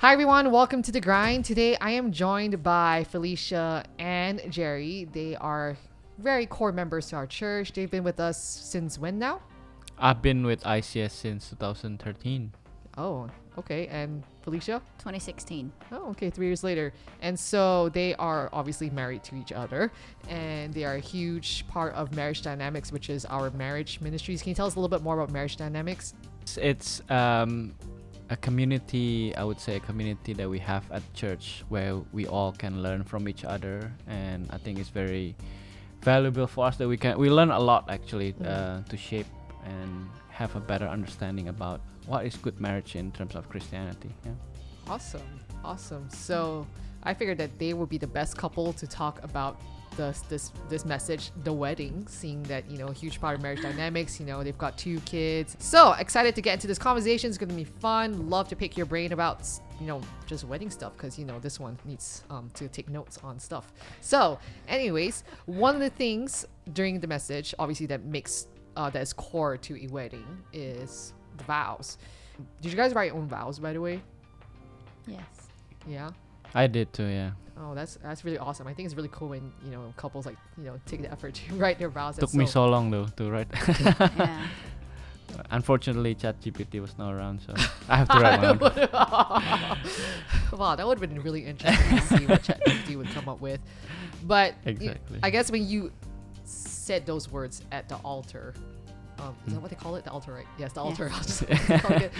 Hi everyone, welcome to The Grind. Today I am joined by Felicia and Jerry. They are very core members to our church. They've been with us since when now? I've been with ICS since 2013. Oh, okay. And Felicia? 2016. Oh, okay, 3 years later. And so they are obviously married to each other, and they are a huge part of Marriage Dynamics, which is our marriage ministries. Can you tell us a little bit more about Marriage Dynamics? It's a community, I would say a community that we have at church where we all can learn from each other, and I think it's very valuable for us that we learn a lot actually to shape and have a better understanding about what is good marriage in terms of Christianity. Yeah. Awesome. So I figured that they would be the best couple to talk about this message, the wedding, seeing that, a huge part of Marriage Dynamics, they've got 2 kids. So excited to get into this conversation. It's going to be fun. Love to pick your brain about, just wedding stuff, because, this one needs to take notes on stuff. So anyways, one of the things during the message, obviously that makes, that is core to a wedding is the vows. Did you guys write your own vows, by the way? Yes. Yeah. I did too, yeah. Oh, that's really awesome. I think it's really cool when, couples take the effort to write their vows. Took me so long though to write. Yeah. Unfortunately, ChatGPT was not around, so I have to write my own. Wow, that would have been really interesting to see what ChatGPT would come up with. But Exactly. I guess when you said those words at the altar, is that what they call it? The altar, right? Yes, the altar. I'll just call it.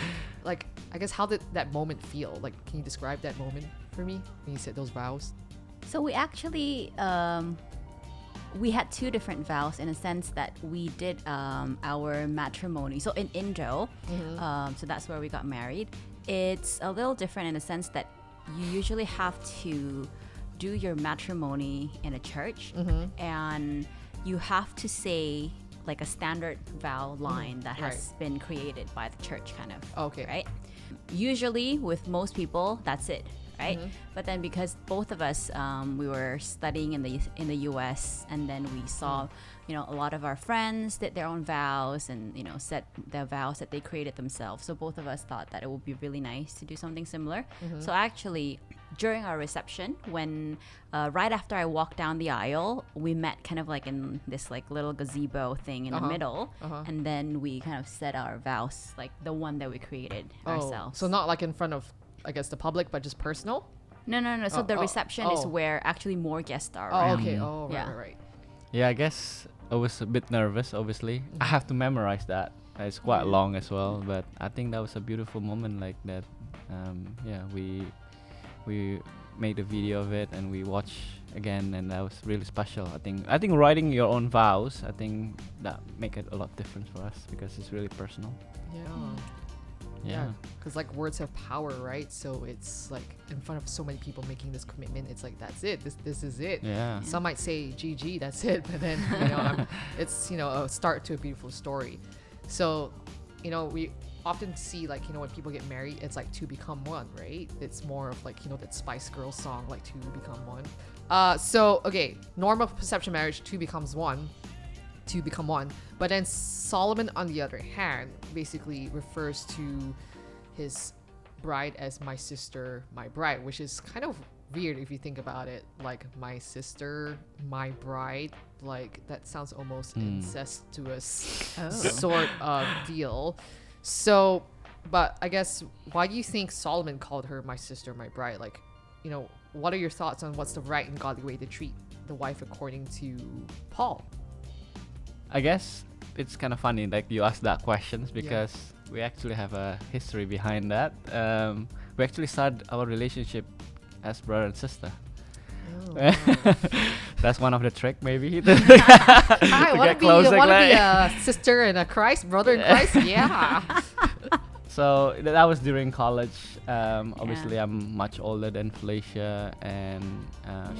Like, I guess, how did that moment feel? Like, can you describe that moment for me when you said those vows? So we actually we had 2 different vows in a sense that we did our matrimony. So in Indo, so that's where we got married. It's a little different in a sense that you usually have to do your matrimony in a church, and you have to say like a standard vow line that has been created by the church, kind of. Okay. Right? Usually with most people, that's it, right? But then because both of us, we were studying in the US, and then we saw, a lot of our friends did their own vows and, set their vows that they created themselves. So both of us thought that it would be really nice to do something similar. So actually, during our reception, when right after I walked down the aisle, we met kind of like in this like little gazebo thing in the middle, and then we kind of said our vows, like the one that we created ourselves. So not like in front of, I guess, the public, but just personal? No. So the reception is where actually more guests are. Oh, around. okay. Oh, Yeah. right. Yeah, I guess I was a bit nervous, obviously. I have to memorize that. It's quite long as well, but I think that was a beautiful moment like that. We made a video of it and we watched again, and that was really special. I think writing your own vows, I think that make it a lot different for us because it's really personal. Yeah. Because like words have power, right? So it's like in front of so many people making this commitment, it's like, that's it. This is it. Yeah. Some might say GG, that's it, but then it's a start to a beautiful story. So we often see like when people get married, it's like 2 become 1, right? It's more of like that Spice Girls song, like 2 become 1. So okay, normal perception marriage, 2 becomes 1 to become 1. But then Solomon, on the other hand, basically refers to his bride as my sister, my bride, which is kind of weird if you think about it. Like, my sister, my bride, like that sounds almost incestuous sort of deal. So, but I guess, why do you think Solomon called her my sister, my bride? Like, what are your thoughts on what's the right and godly way to treat the wife according to Paul? I guess it's kind of funny like you asked that questions because we actually have a history behind that. We actually started our relationship as brother and sister. That's one of the trick maybe. I want to be a sister in a Christ, brother in Christ. Yeah. So that was during college. Obviously, I'm much older than Felicia, and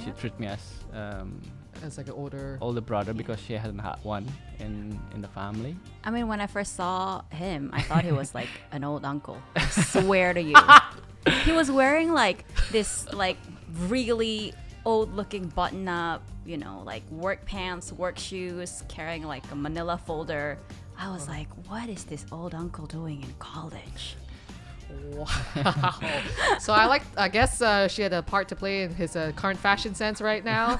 she treated me as like an older brother because she hadn't had one in the family. I mean, when I first saw him, I thought he was like an old uncle. I swear to you. He was wearing like this like really old looking button up, like work pants, work shoes, carrying like a manila folder. I was like, what is this old uncle doing in college? Wow. So I guess she had a part to play in his current fashion sense right now.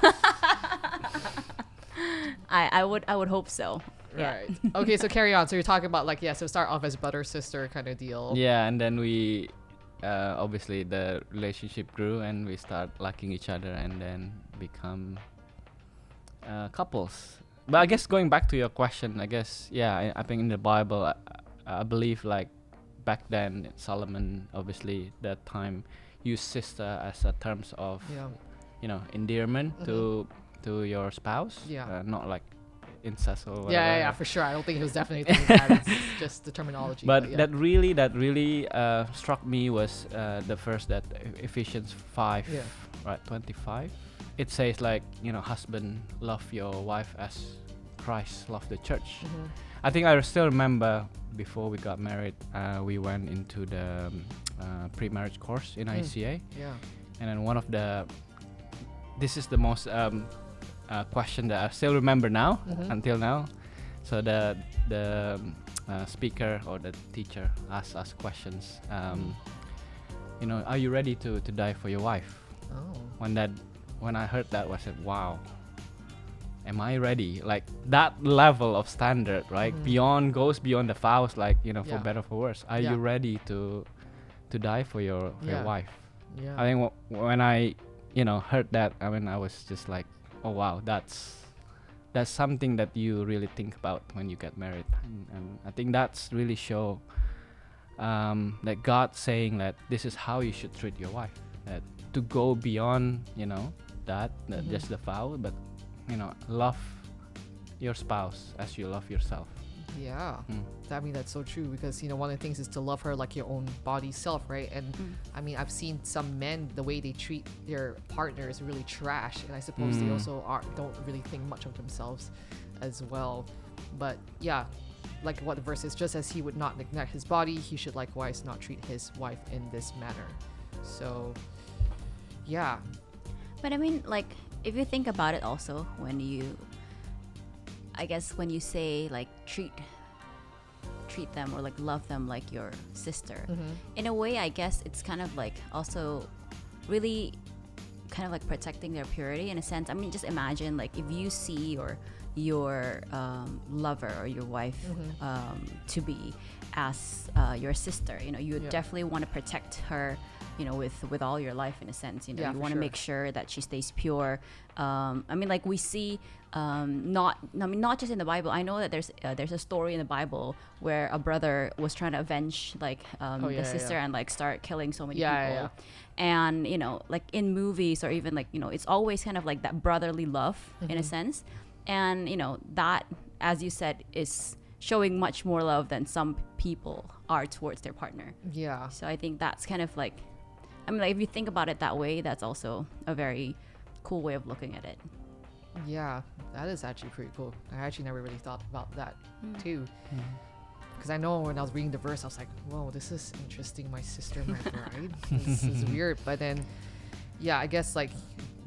I would hope so. Yeah. Right. Okay, so carry on. So you're talking about like, yeah, so start off as brother sister kind of deal. Yeah, and then we obviously the relationship grew and we start liking each other and then become couples. But I guess going back to your question, I guess I think in the Bible I believe like back then Solomon obviously that time used sister as a terms of endearment to your spouse. Yeah. Not like incest or whatever. Yeah, for sure. I don't think it was definitely thinking that. It's just the terminology. But yeah. that really struck me was the verse that Ephesians 5, right, 25. It says like, husband, love your wife as Christ loved the church. I think I still remember before we got married, we went into the pre-marriage course in ICA. Yeah. And then this is the most question that I still remember now, until now. So the speaker or the teacher asked us questions. Are you ready to die for your wife? Oh. When I heard that, I said, wow, am I ready? Like that level of standard, right? Goes beyond the vows, like, for better or for worse. Are you ready to die for your wife? Yeah. I think when I, heard that, I mean, I was just like, oh wow, that's something that you really think about when you get married, and I think that's really show that God saying that this is how you should treat your wife, that to go beyond that just the vow, but love your spouse as you love yourself. Yeah. I mean, that's so true, because one of the things is to love her like your own body self, right? And I mean, I've seen some men, the way they treat their partner is really trash, and I suppose they also don't really think much of themselves as well. But yeah, like what the verse is, just as he would not neglect his body, he should likewise not treat his wife in this manner. So yeah. But I mean, like, if you think about it also, when you say like treat them or like love them like your sister, in a way I guess it's kind of like also really kind of like protecting their purity in a sense. I mean, just imagine like if you see your lover or your wife to be as your sister, you would definitely want to protect her, with all your life in a sense. You want to make sure that she stays pure. I mean, like we see, not just in the Bible. I know that there's a story in the Bible where a brother was trying to avenge like the sister and like start killing so many people. And like in movies or even like it's always kind of like that brotherly love in a sense. And that, as you said, is showing much more love than some people are towards their partner. Yeah. So I think that's kind of like, I mean, like if you think about it that way, that's also a very cool way of looking at it. Yeah, that is actually pretty cool. I actually never really thought about that too. Because I know when I was reading the verse, I was like, whoa, this is interesting. My sister, my bride. This is weird. But then, yeah, I guess like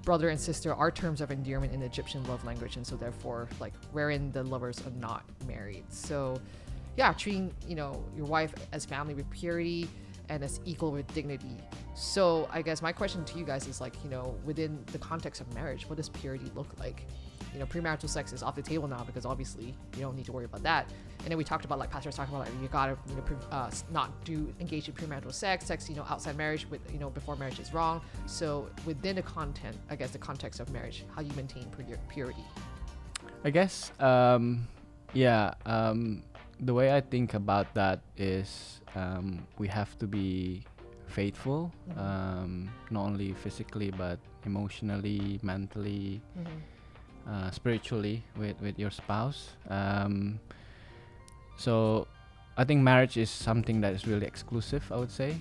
brother and sister are terms of endearment in the Egyptian love language, and so therefore like wherein the lovers are not married. So yeah, treating your wife as family with purity and as equal with dignity. So I guess my question to you guys is like, within the context of marriage, what does purity look like? Premarital sex is off the table now because obviously you don't need to worry about that. And then we talked about, like pastors talking about, like you gotta not engage in premarital sex outside marriage with before marriage is wrong. So within the context of marriage, how do you maintain purity? I guess the way I think about that is we have to be faithful, not only physically but emotionally, mentally, spiritually with your spouse. So I think marriage is something that is really exclusive, I would say,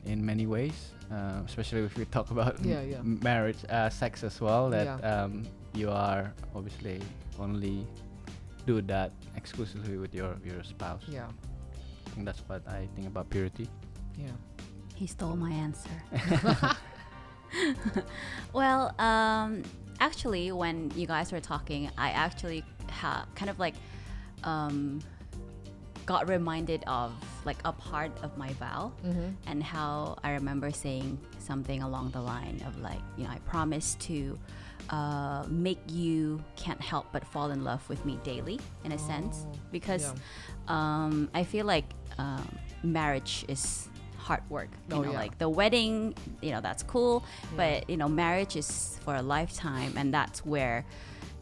in many ways, especially if we talk about marriage, sex as well, that you are obviously only do that exclusively with your spouse. Yeah. I think that's what I think about purity. Yeah. He stole my answer. Well, actually, when you guys were talking, I actually kind of like got reminded of like a part of my vow, and how I remember saying something along the line of like, you know, I promise to make you can't help but fall in love with me daily, in a sense, because I feel like marriage is hard work. You know, like the wedding, you know, that's cool, but you know, marriage is for a lifetime, and that's where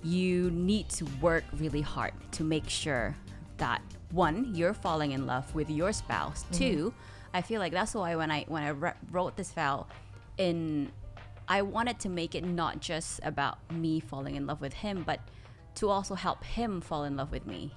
you need to work really hard to make sure that, one, you're falling in love with your spouse. Two, I feel like that's why when I wrote this vow, I wanted to make it not just about me falling in love with him, but to also help him fall in love with me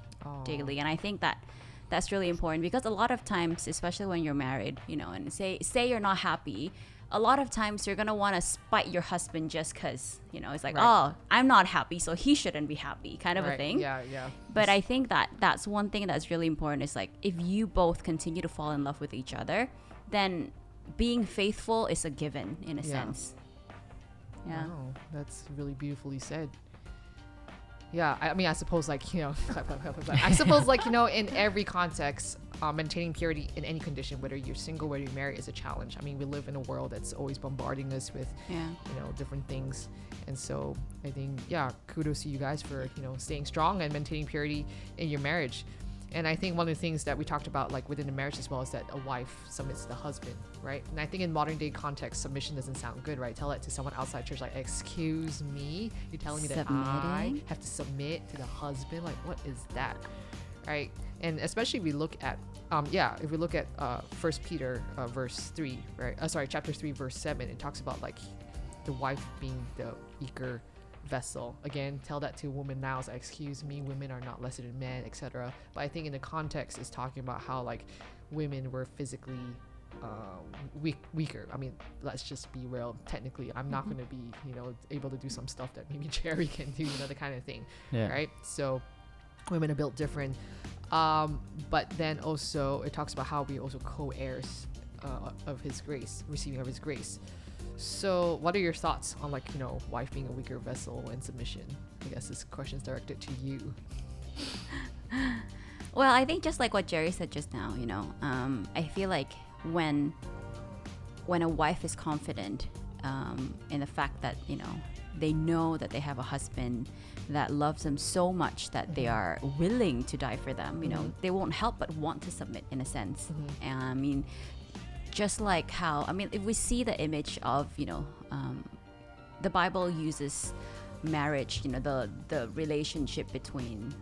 daily. And I think that that's really important, because a lot of times, especially when you're married, you know, and say you're not happy, a lot of times you're gonna want to spite your husband just because, you know, it's like, oh, I'm not happy, so he shouldn't be happy, kind of a thing. Yeah. But I think that that's one thing that's really important, is like, if you both continue to fall in love with each other, then being faithful is a given, in a sense. Yeah. Wow, that's really beautifully said. Yeah, I mean, I suppose, like, you know, I suppose, like, you know, in every context, maintaining purity in any condition, whether you're single, whether you're married, is a challenge. I mean, we live in a world that's always bombarding us with, you know, different things. And so I think, kudos to you guys for, you know, staying strong and maintaining purity in your marriage. And I think one of the things that we talked about, like, within the marriage as well, is that a wife submits to the husband, right? And I think in modern day context, submission doesn't sound good, right? Tell it to someone outside church, like, excuse me, you're telling me that I have to submit to the husband? Like, what is that, right? And especially if we look at, if we look at 1 Peter verse 3, right? Chapter 3, verse 7, it talks about, like, the wife being the weaker vessel. Again, tell that to a woman now, it's like, excuse me, women are not lesser than men, etc. But I think in the context is talking about how, like, women were physically weaker. I mean, let's just be real, technically I'm not going to be, you know, able to do some stuff that maybe Jerry can do, you know, the kind of thing, right? So women are built different, but then also it talks about how we also co-heirs of his grace, receiving of his grace. So what are your thoughts on, like, you know, wife being a weaker vessel and submission? I guess this question is directed to you. Well, I think just like what Jerry said just now, you know, I feel like when a wife is confident in the fact that, you know that they have a husband that loves them so much that they are willing to die for them, you know, they won't help but want to submit, in a sense. And I mean, just like how, I mean, if we see the image of, you know, the Bible uses marriage, you know, the relationship between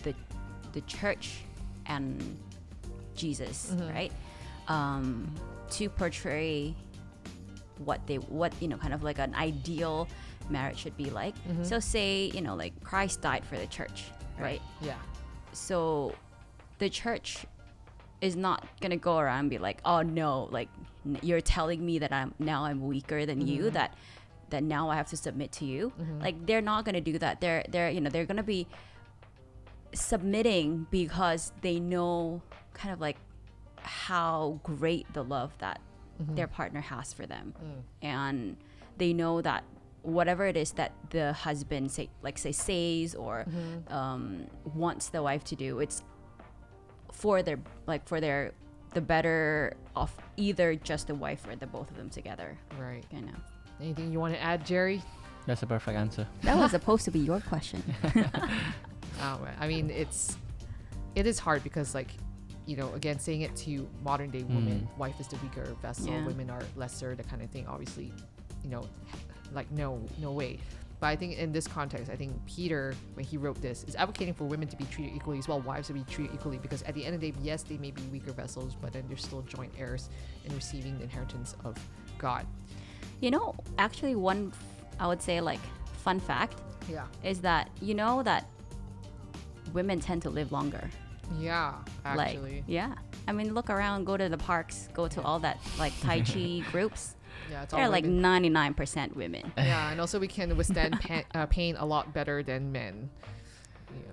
the church and Jesus, right? To portray what you know, kind of like an ideal marriage should be like. So say, you know, like Christ died for the church, right? Yeah. So the church is not gonna go around and be like, oh no, like you're telling me that I'm weaker than you, that now I have to submit to you. Like, they're not gonna do that. They're you know, they're gonna be submitting because they know kind of like how great the love that their partner has for them, and they know that whatever it is that the husband says or wants the wife to do, it's for the better of either just the wife or the both of them together. Right. You know. Anything you want to add, Jerry? That's a perfect answer. That was supposed to be your question. I mean, it is hard because, like, you know, again, saying it to modern day women, wife is the weaker vessel, women are lesser, that kind of thing. Obviously, you know, like, no way. But I think in this context, I think Peter, when he wrote this, is advocating for women to be treated equally as well, wives to be treated equally, because at the end of the day, yes, they may be weaker vessels, but then they're still joint heirs in receiving the inheritance of God. You know, actually, one, I would say, like, fun fact is that, you know, that women tend to live longer. Yeah, actually. Like, I mean, look around, go to the parks, go to all that, like, Tai Chi groups. Yeah, it's all they're like women. 99% women. Yeah, and also we can withstand pain a lot better than men.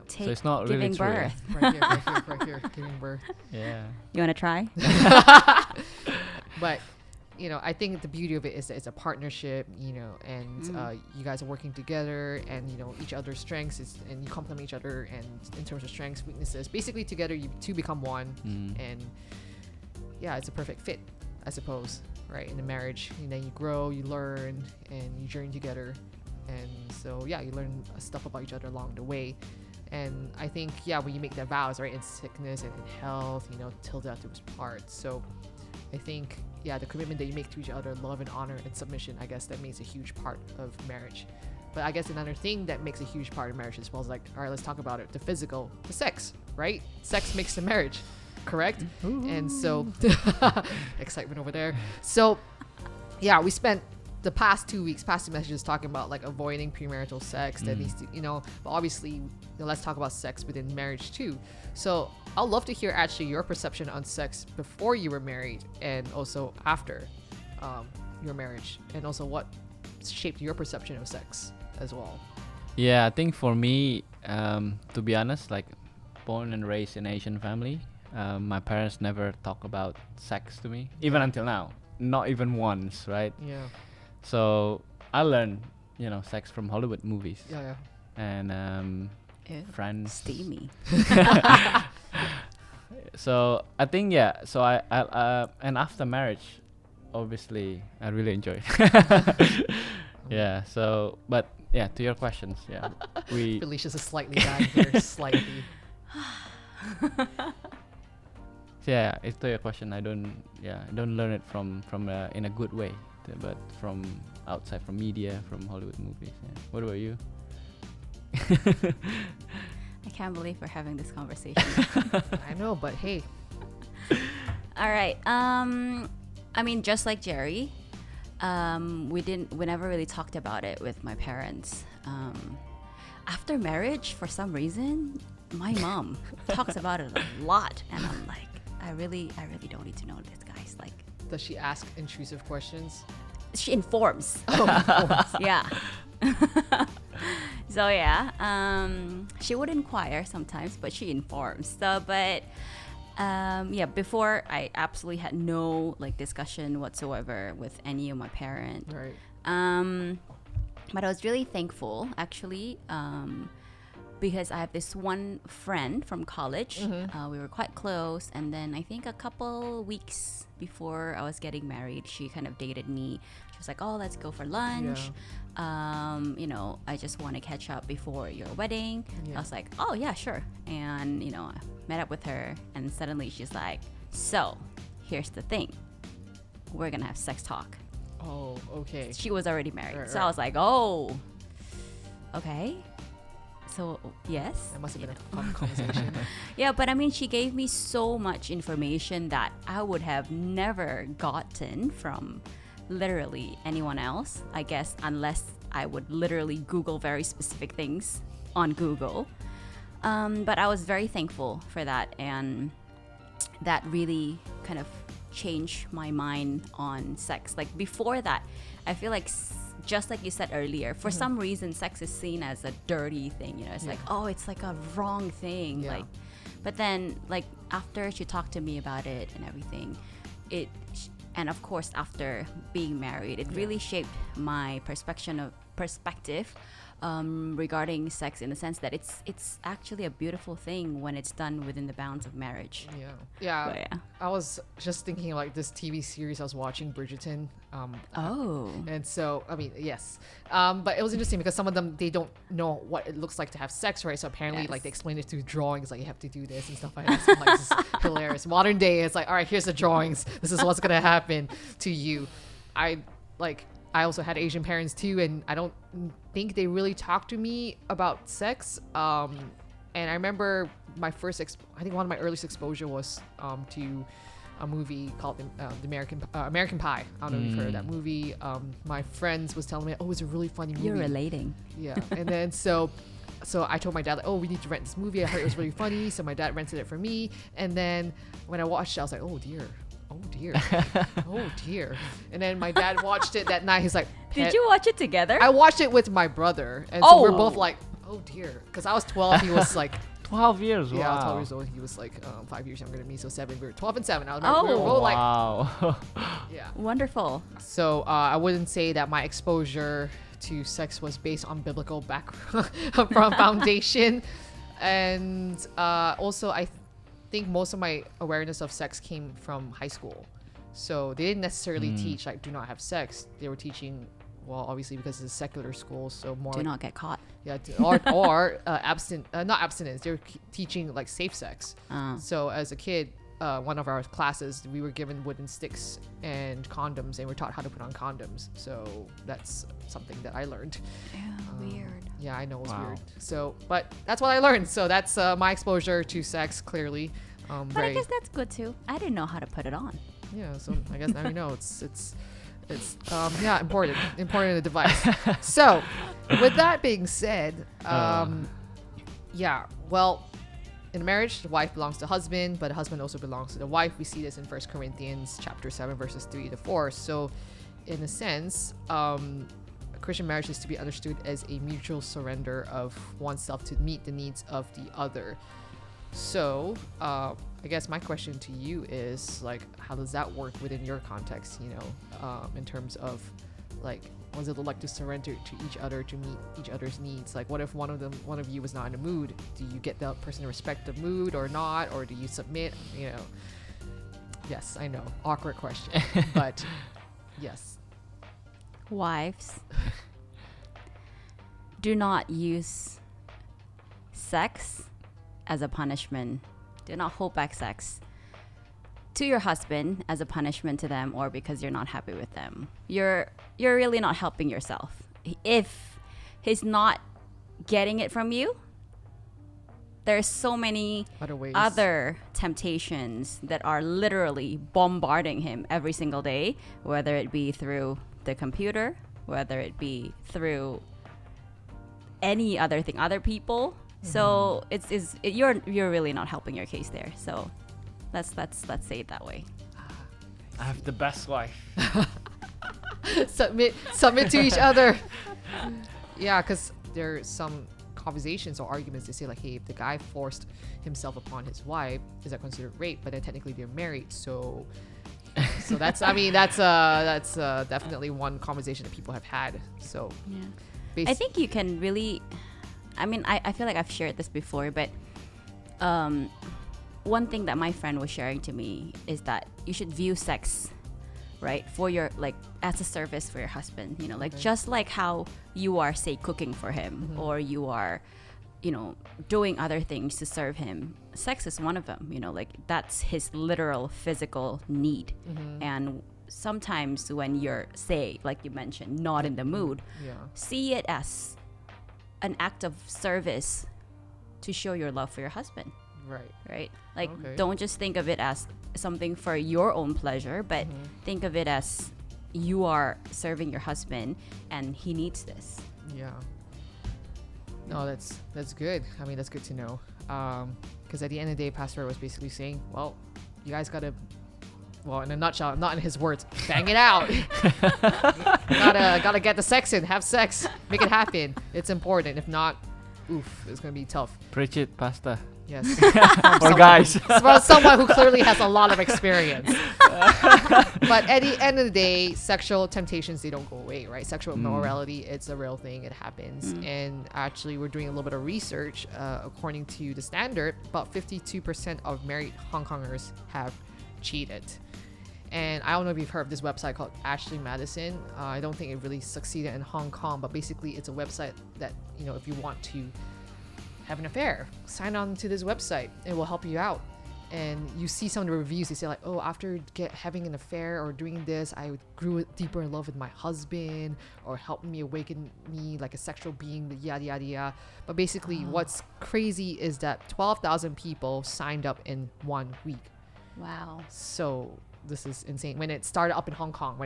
So it's not really giving true. birth. Right here, giving birth. Yeah. You want to try? But you know, I think the beauty of it is that it's a partnership, you know, and you guys are working together, and you know each other's strengths and you complement each other, and in terms of strengths, weaknesses, basically together you two become one, and yeah, it's a perfect fit, I suppose, right? In a marriage, and then you grow, you learn, and you journey together, and so yeah, you learn stuff about each other along the way. And I think, yeah, when you make the vows, right, in sickness and in health, you know, till death do us part. So I think, yeah, the commitment that you make to each other, love and honor and submission, I guess that makes a huge part of marriage. But I guess another thing that makes a huge part of marriage as well is like, all right, let's talk about it. The physical, the sex, right? Sex makes the marriage, correct? Ooh. And so, excitement over there. So, yeah, we spent the past 2 weeks, past 2 messages talking about like avoiding premarital sex that needs to, you know, but obviously, you know, let's talk about sex within marriage too. So I'd love to hear actually your perception on sex before you were married and also after your marriage, and also what shaped your perception of sex as well. Yeah, I think for me, to be honest, like born and raised in Asian family, my parents never talk about sex to me, even until now, not even once, right? Yeah. So I learned, you know, sex from Hollywood movies. Yeah. And friends. Steamy. So I think, yeah. So I and after marriage, obviously, I really enjoyed. Yeah. So, but yeah, to your questions, yeah, Felicia's a slightly bad here, slightly. Yeah, it's to your question. I don't learn it from in a good way, but from outside, from media, from Hollywood movies. Yeah. What about you? I can't believe we're having this conversation. I know, but hey. All right. I mean, just like Jerry, we never really talked about it with my parents. After marriage, for some reason, my mom talks about it a lot, and I'm like, I really don't need to know this, guys. Like, does she ask intrusive questions? She informs. Oh, informs. Yeah. So yeah, she would inquire sometimes, but she informs. So, but yeah, before I absolutely had no like discussion whatsoever with any of my parents. Right. But I was really thankful actually, because I have this one friend from college. We were quite close, and then I think a couple weeks before I was getting married, she kind of dated me. She was like, "Oh, let's go for lunch. You know, I just want to catch up before your wedding." I was like, "Oh yeah, sure." And you know, I met up with her, and suddenly she's like, "So, here's the thing. We're gonna have sex talk." Oh, okay. She was already married, Right. I was like, "Oh, okay." So yes, That must have been a fun conversation. yeah, but I mean, she gave me so much information that I would have never gotten from literally anyone else, I guess, unless I would literally Google very specific things on Google. But I was very thankful for that, and that really kind of changed my mind on sex. Like before that, I feel like just like you said earlier, for some reason sex is seen as a dirty thing, you know. It's like, oh, it's like a wrong thing. Like, but then like after she talked to me about it and everything, and of course after being married, it really shaped my perspective regarding sex, in the sense that it's actually a beautiful thing when it's done within the bounds of marriage. Yeah. But yeah. I was just thinking like this TV series I was watching, Bridgerton. And so, I mean, yes. But it was interesting because some of them, they don't know what it looks like to have sex, right? So apparently, like, they explain it through drawings, like, you have to do this and stuff like that. So, like, this is hilarious. Modern day, it's like, all right, here's the drawings. This is what's going to happen to you. I also had Asian parents too, and I don't think they really talked to me about sex. And I remember my first, I think one of my earliest exposure was to a movie called the American Pie. I don't know if you've heard of that movie. My friends was telling me, oh, it's a really funny movie. You're relating. Yeah. And then so I told my dad, like, oh, we need to rent this movie. I heard it was really funny. So my dad rented it for me. And then when I watched it, I was like, oh dear. Oh dear. And then my dad watched it that night. He's like, Did you watch it together? I watched it with my brother. And so we're both like, oh dear. Because I was 12. He was like 12 years. Yeah, Wow. 12 years old. He was like 5 years younger than me, so 7. We were 12 and 7. I was we were Oh. both like, Wow. yeah. Wonderful. So I wouldn't say that my exposure to sex was based on biblical background from foundation, and also I think most of my awareness of sex came from high school. So they didn't necessarily teach like do not have sex. They were teaching, well, obviously because it's a secular school, so more Do like, not get caught. yeah, not abstinence. They were teaching like safe sex. So as a kid, one of our classes, we were given wooden sticks and condoms, and we're taught how to put on condoms. So that's something that I learned. Weird. Yeah, I know it was Wow. weird. So, but that's what I learned. So that's my exposure to sex, clearly. But I guess that's good too. I didn't know how to put it on. Yeah, so I guess now you know it's yeah, important in the device. So with that being said, yeah, well, in a marriage, the wife belongs to the husband, but the husband also belongs to the wife. We see this in 1 Corinthians chapter 7 verses 3 to 4. So in a sense, a Christian marriage is to be understood as a mutual surrender of oneself to meet the needs of the other. So I guess my question to you is like, how does that work within your context, you know, in terms of like, what does it look like to surrender to each other to meet each other's needs? Like, what if one of you was not in the mood? Do you get the person to respect the mood or not? Or do you submit, you know? Yes, I know, awkward question, but yes. Wives, do not use sex as a punishment. Do not hold back sex to your husband as a punishment to them, or because you're not happy with them. You're really not helping yourself. If he's not getting it from you, there's so many Other ways. other temptations that are literally bombarding him every single day, whether it be through the computer, whether it be through any other thing, other people. So you're really not helping your case there. So let's say it that way. I have the best wife. submit to each other. Yeah, because there's some conversations or arguments that say like, hey, if the guy forced himself upon his wife, is that considered rape? But then technically they're married, so that's that's definitely one conversation that people have had. So Yeah. I think you can really, I feel like I've shared this before, but one thing that my friend was sharing to me is that you should view sex, right, for your, like, as a service for your husband, you know, like, just like how you are, say, cooking for him, or you are, you know, doing other things to serve him. Sex is one of them, you know, like, that's his literal physical need. And sometimes when you're, say, like you mentioned, not in the mood, see it as an act of service to show your love for your husband. Right? Like, don't just think of it as something for your own pleasure, but think of it as you are serving your husband and he needs this. Yeah. No, that's good. I mean, that's good to know. Because at the end of the day, Pastor was basically saying, well, you guys gotta, well, in a nutshell, not in his words, bang it out. gotta get the sex in, have sex, make it happen. It's important. If not, oof, it's gonna be tough. Preach it, Pastor. Yes. Or guys. From someone who clearly has a lot of experience. But at the end of the day, sexual temptations, they don't go away, right? Sexual immorality, it's a real thing. It happens. And actually, we're doing a little bit of research. According to the Standard, about 52% of married Hong Kongers have cheated. And I don't know if you've heard of this website called Ashley Madison. I don't think it really succeeded in Hong Kong, but basically it's a website that, you know, if you want to have an affair, sign on to this website. It will help you out. And you see some of the reviews, they say like, oh, after having an affair or doing this, I grew deeper in love with my husband, or helped me awaken me like a sexual being, yada, yada, yada. But basically what's crazy is that 12,000 people signed up in 1 week. Wow. So this is insane. When it started up in Hong Kong, I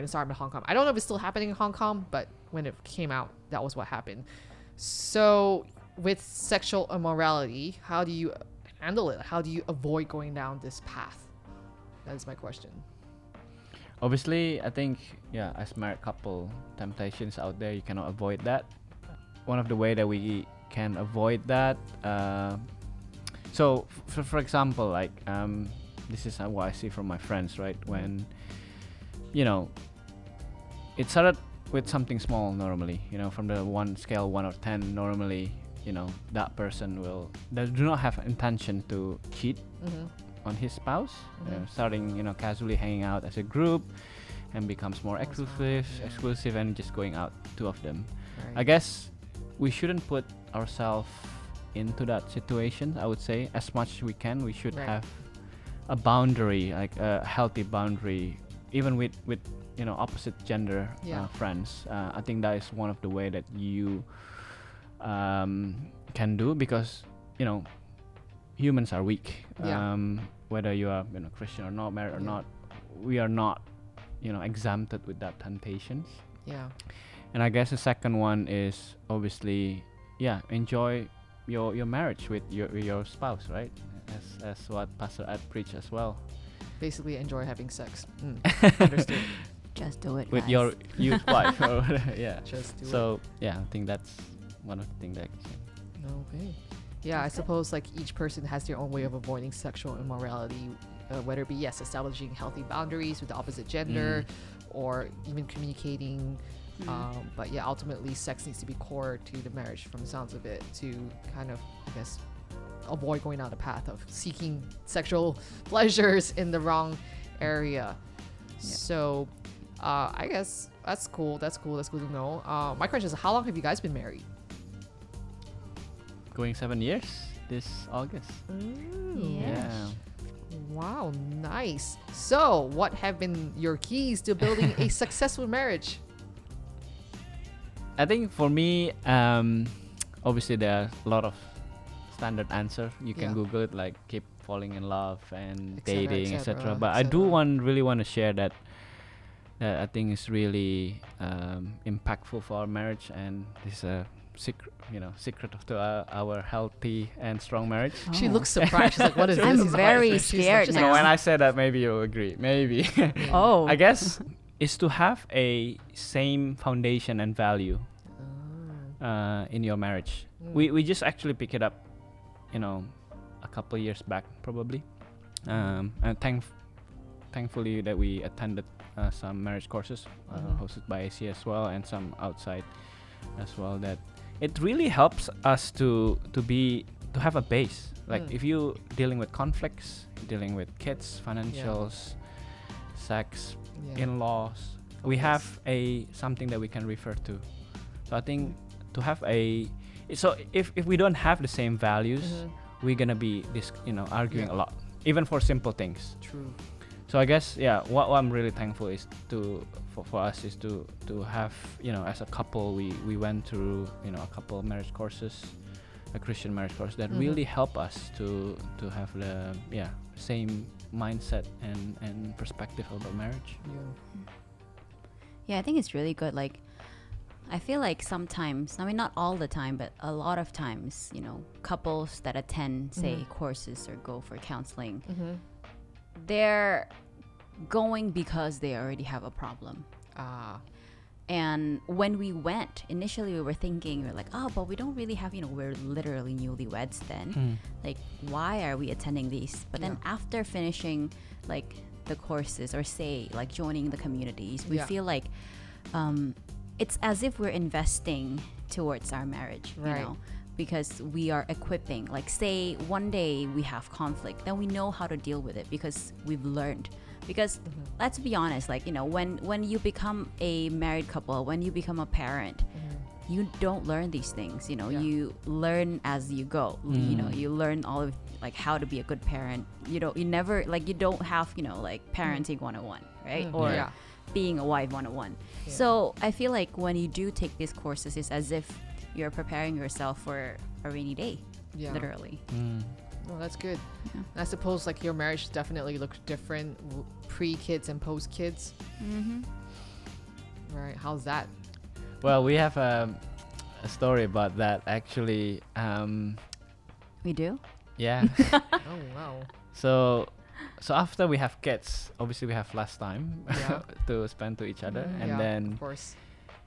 don't know if it's still happening in Hong Kong, but when it came out, that was what happened. So with sexual immorality, how do you handle it? How do you avoid going down this path? That is my question. Obviously, I think, yeah, as married couple, temptations out there, you cannot avoid that. One of the way that we can avoid that, So for example, like this is what I see from my friends, right? When it started with something small normally, from the one scale 1 or 10 normally, that person they do not have intention to cheat on his spouse, starting casually hanging out as a group and becomes more exclusive and just going out, two of them. Right. I guess we shouldn't put ourselves into that situation. I would say as much as we can, we should have a boundary, like a healthy boundary, even with opposite gender friends. I think that is one of the way that you can do, because humans are weak. Whether you are Christian or not, married or not, we are not exempted with that temptations. And I guess the second one is obviously enjoy your marriage with your spouse, right? As what Pastor Ed preached as well. Basically enjoy having sex. Understood. Just do it with guys. your youth wife or Just do it. So I think that's one of the things that I can say. Okay. Yeah, I suppose like each person has their own way of avoiding sexual immorality, whether it be establishing healthy boundaries with the opposite gender, or even communicating. But ultimately sex needs to be core to the marriage, from the sounds of it, to kind of, I guess, avoid going down the path of seeking sexual pleasures in the wrong area. So I guess that's cool to know. My question is, how long have you guys been married? Going 7 years this August. Yeah. Wow, nice. So what have been your keys to building a successful marriage? I think for me, obviously there are a lot of standard answer. You can Google it, like keep falling in love and dating, etc. But I do really want to share that I think is really impactful for our marriage, and this is a secret of our healthy and strong marriage. She looks surprised. She's like, what is this? I'm He's very like, she's scared like, now. When I say that, maybe you'll agree. Maybe. I guess is to have a same foundation and value in your marriage. We just actually pick it up, a couple of years back probably, and thankfully that we attended some marriage courses hosted by AC as well, and some outside as well, that it really helps us to have a base. Like if you dealing with conflicts, dealing with kids, financials, sex, in-laws, we have something that we can refer to. So I think to have if we don't have the same values, we're gonna be arguing a lot, even for simple things. True. So I guess what I'm really thankful is for us is to have, as a couple, we went through a couple of marriage courses, a Christian marriage course that really help us to have the same mindset and perspective about marriage. I think it's really good. Like, I feel like sometimes, I mean, not all the time, but a lot of times, couples that attend, say, courses or go for counseling, they're going because they already have a problem. And when we went, initially we were thinking, we're like, oh, but we don't really have, we're literally newlyweds then. Like, why are we attending these? But then after finishing, like, the courses, or say, like, joining the communities, we feel like it's as if we're investing towards our marriage, because we are equipping. Like, say one day we have conflict, then we know how to deal with it because we've learned. Because let's be honest, like, when you become a married couple, when you become a parent, you don't learn these things. You learn as you go. You learn all of, like, how to be a good parent. You never, like, you don't have like parenting 101, right? Or being a wife 101. So I feel like when you do take these courses, it's as if you're preparing yourself for a rainy day, literally. Oh, that's good. And I suppose, like, your marriage definitely looks different pre-kids and post-kids. Right? How's that? Well, we have a story about that, actually. We do? Yeah. Oh, wow. So after we have kids, obviously we have less time to spend to each other, and then of course.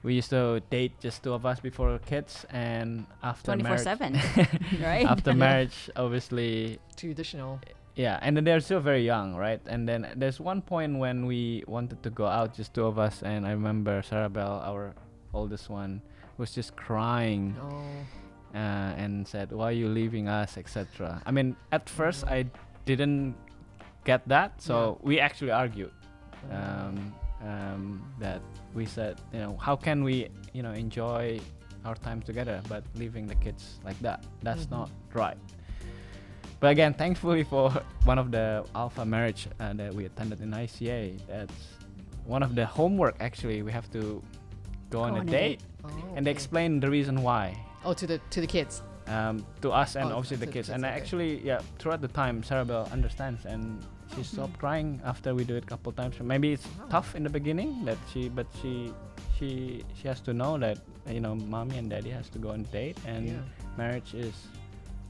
we used to date just two of us before kids, and after 24/7, marriage, right? after marriage, obviously, Traditional. yeah, and then they're still very young, right? And then there's one point when we wanted to go out, just two of us, and I remember Sarabelle, our oldest one, was just crying Oh. and said, "Why are you leaving us?" etc. I mean, at first I didn't get that, so we actually argued. That we said, how can we, enjoy our time together, but leaving the kids like that? That's not right. But again, thankfully for one of the alpha marriage that we attended in ICA, that's one of the homework actually. We have to go on a date, Oh, and they explain the reason why. Oh, to the kids. To us and Oh, obviously to the kids. the And kids, okay. actually, throughout the time, Sarabelle understands, and she stopped crying after we do it a couple times. Maybe it's tough in the beginning, but she has to know that mommy and daddy has to go on date, and marriage is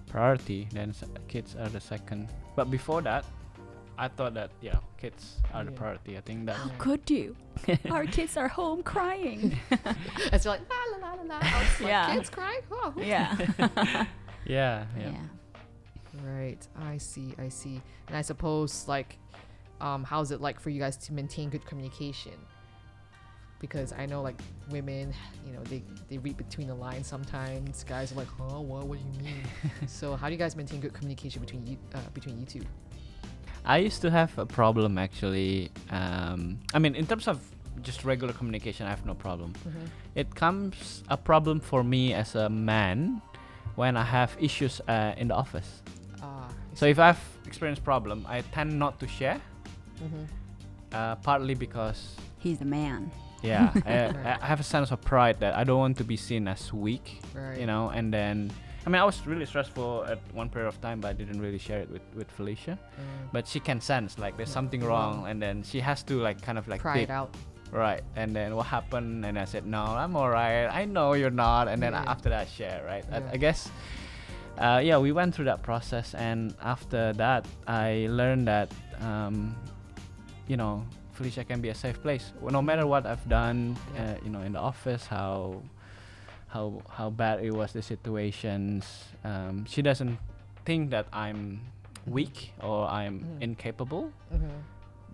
priority. Then kids are the second. But before that, I thought that kids are the priority. I think that. How could you? Our kids are home crying. It's like la la la la la. I was like, Yeah. kids crying. Oh. Yeah. Yeah. Right. I see. And I suppose how's it like for you guys to maintain good communication? Because I know women, they read between the lines sometimes. Guys are like, huh, what do you mean? So how do you guys maintain good communication between you two? I used to have a problem actually. I mean, in terms of just regular communication, I have no problem. It comes a problem for me as a man when I have issues in the office. So if I've experienced problem, I tend not to share. Partly because He's the man. I have a sense of pride that I don't want to be seen as weak. Right. And then I was really stressful at one period of time, but I didn't really share it with Felicia. But she can sense there's something wrong, and then she has to Cry it out. Right. And then what happened? And I said, no, I'm alright. I know you're not. And then after that, share, right? I guess, we went through that process. And after that, I learned that, Felicia can be a safe place. No matter what I've done, in the office, how bad it was, the situations, she doesn't think that I'm weak or I'm incapable.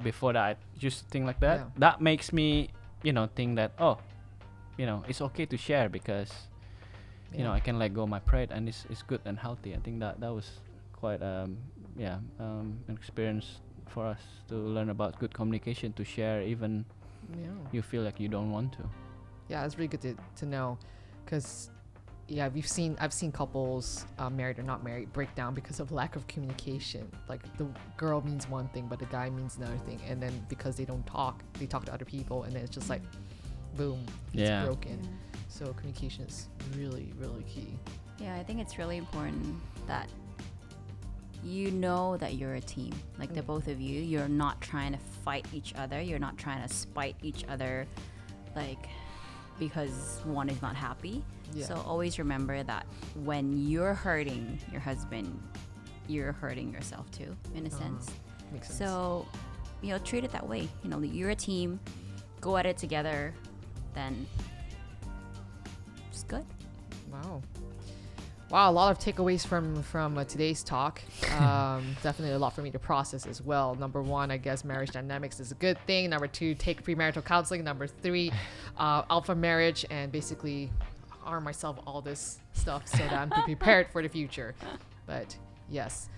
Before that, I used to think like that. That makes me, think that, it's okay to share because, I can let go of my pride, and it's good and healthy. I think that was quite, an experience for us to learn about good communication, to share even you feel like you don't want to. Yeah, it's really good to know, because I've seen couples, married or not married, break down because of lack of communication. Like the girl means one thing, but the guy means another thing, and then because they don't talk, they talk to other people, and then it's just boom, it's broken. So communication is really, really key. Yeah, I think it's really important that that you're a team. The both of you, you're not trying to fight each other. You're not trying to spite each other, because one is not happy. So always remember that when you're hurting your husband, you're hurting yourself too, in a sense. Makes sense. So, treat it that way. You're a team, go at it together, then it's good. Wow, a lot of takeaways from today's talk. Definitely a lot for me to process as well. Number one, I guess marriage dynamics is a good thing. Number two, take premarital counseling. Number three, alpha marriage, and basically arm myself all this stuff so that I'm prepared for the future. But yes,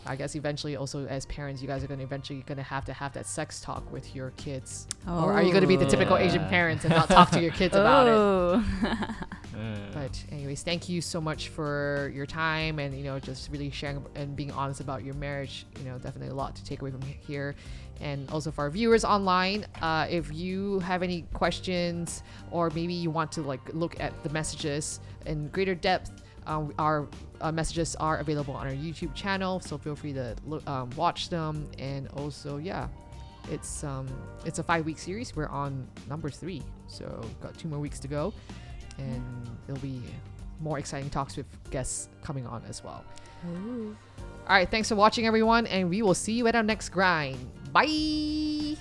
I guess eventually also as parents, you guys are eventually going to have that sex talk with your kids. Or are you going to be the typical Asian parents and not talk to your kids about it? But anyways, thank you so much for your time and just really sharing and being honest about your marriage. Definitely a lot to take away from here. And also for our viewers online, if you have any questions or maybe you want to look at the messages in greater depth, our messages are available on our YouTube channel, so feel free to watch them. And also it's a 5-week series. We're on number 3, so got 2 more weeks to go, and there'll be more exciting talks with guests coming on as well. Ooh. All right, thanks for watching everyone, and we will see you at our next grind. Bye.